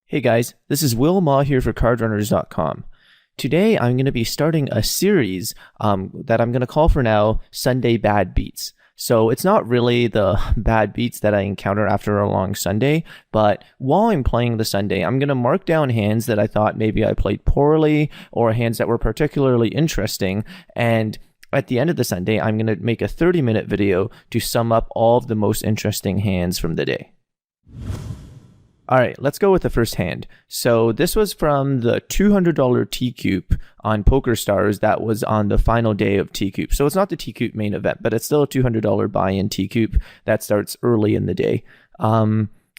Hey guys, this is Will Ma here for CardRunners.com. Today I'm going to be starting a series that I'm going to call for now Sunday Bad Beats. So it's not really the bad beats that I encounter after a long Sunday, but while I'm playing the Sunday, I'm going to mark down hands that I thought maybe I played poorly or hands that were particularly interesting, and at the end of the Sunday, I'm going to make a 30-minute video to sum up all of the most interesting hands from the day. All right, let's go with the first hand. So this was from the $200 T-Coop on PokerStars that was on the final day of T-Coop. So it's not the T-Coop main event, but it's still a $200 buy-in T-Coop that starts early in the day.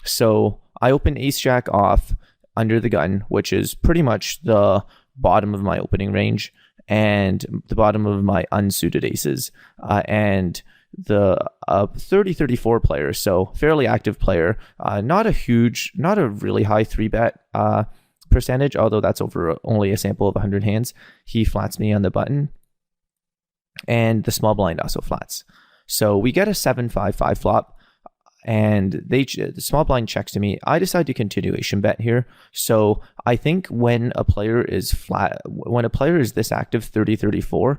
So I open Ace-Jack off under the gun, which is pretty much the bottom of my opening range and the bottom of my unsuited aces. And the 30-34 player, so fairly active player, not a really high 3-bet percentage, although that's over only a sample of 100 hands. He flats me on the button, and the small blind also flats. So we get a 7-5-5 flop, and the small blind checks to me. I decide to continuation bet here. So I think when a player is this active, 30-34,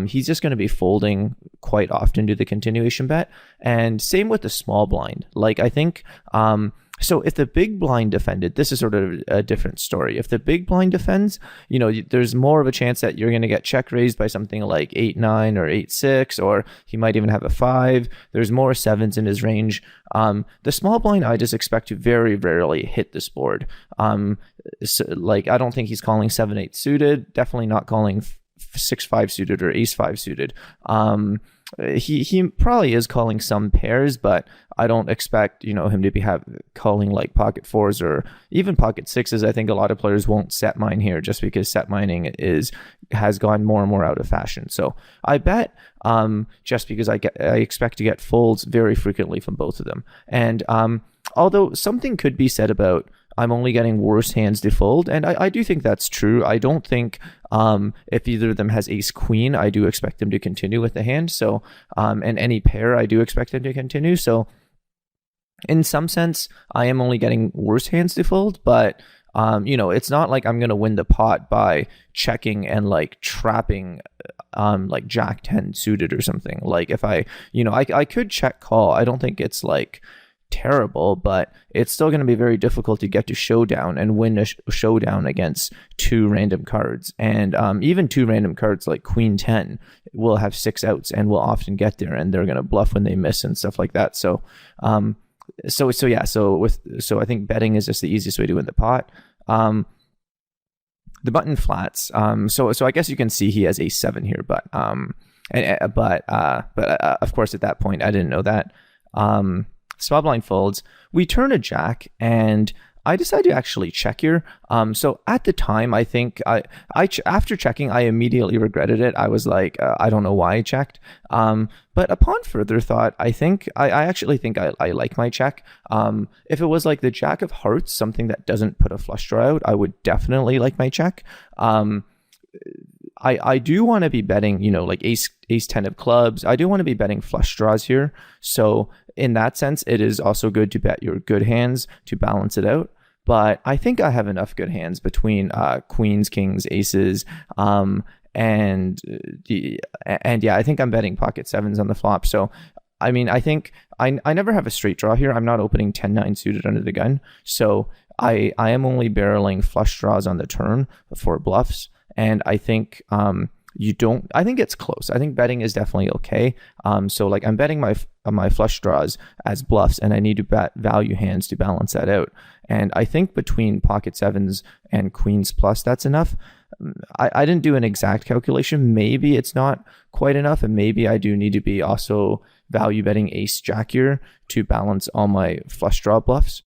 he's just going to be folding quite often to the continuation bet. And same with the small blind. Like, I think, so if the big blind defended, this is sort of a different story. If the big blind defends, there's more of a chance that you're going to get check raised by something like 8-9 or 8-6, or he might even have a 5. There's more sevens in his range. The small blind, I just expect to very rarely hit this board. So, I don't think he's calling 7-8 suited, definitely not calling 6-5 suited or ace-5 suited. He probably is calling some pairs, but I don't expect him to be calling like pocket fours or even pocket sixes. I think a lot of players won't set mine here just because set mining has gone more and more out of fashion. So I bet just because I expect to get folds very frequently from both of them. And although something could be said about I'm only getting worse hands to fold, and I do think that's true. I don't think if either of them has ace queen, I do expect them to continue with the hand. So and any pair, I do expect them to continue. So in some sense, I am only getting worse hands to fold, but it's not like I'm going to win the pot by checking and trapping like Jack 10 suited or something. Like if I could check call. I don't think it's terrible, but it's still going to be very difficult to get to showdown and win a showdown against two random cards. And even two random cards like Queen 10 will have 6 outs and will often get there, and they're going to bluff when they miss and stuff like that. So so I think betting is just the easiest way to win the pot. The button flats. So I guess you can see he has ace 7 here, but of course at that point I didn't know that. Small blind folds. We turn a jack, and I decide to actually check here. So at the time, I think after checking, I immediately regretted it. I was like, I don't know why I checked. But upon further thought, I actually think I like my check. If it was like the jack of hearts, something that doesn't put a flush draw out, I would definitely like my check. I do want to be betting, like ace 10 of clubs. I do want to be betting flush draws here. So in that sense, it is also good to bet your good hands to balance it out. But I think I have enough good hands between queens, kings, aces, and I think I'm betting pocket sevens on the flop. So I mean, I think I never have a straight draw here. I'm not opening 10-9 suited under the gun. So I am only barreling flush draws on the turn for bluffs. And I think I think it's close. I think betting is definitely okay. So I'm betting my flush draws as bluffs, and I need to bet value hands to balance that out. And I think between pocket sevens and queens plus, that's enough. I didn't do an exact calculation. Maybe it's not quite enough, and maybe I do need to be also value betting ace jack here to balance all my flush draw bluffs.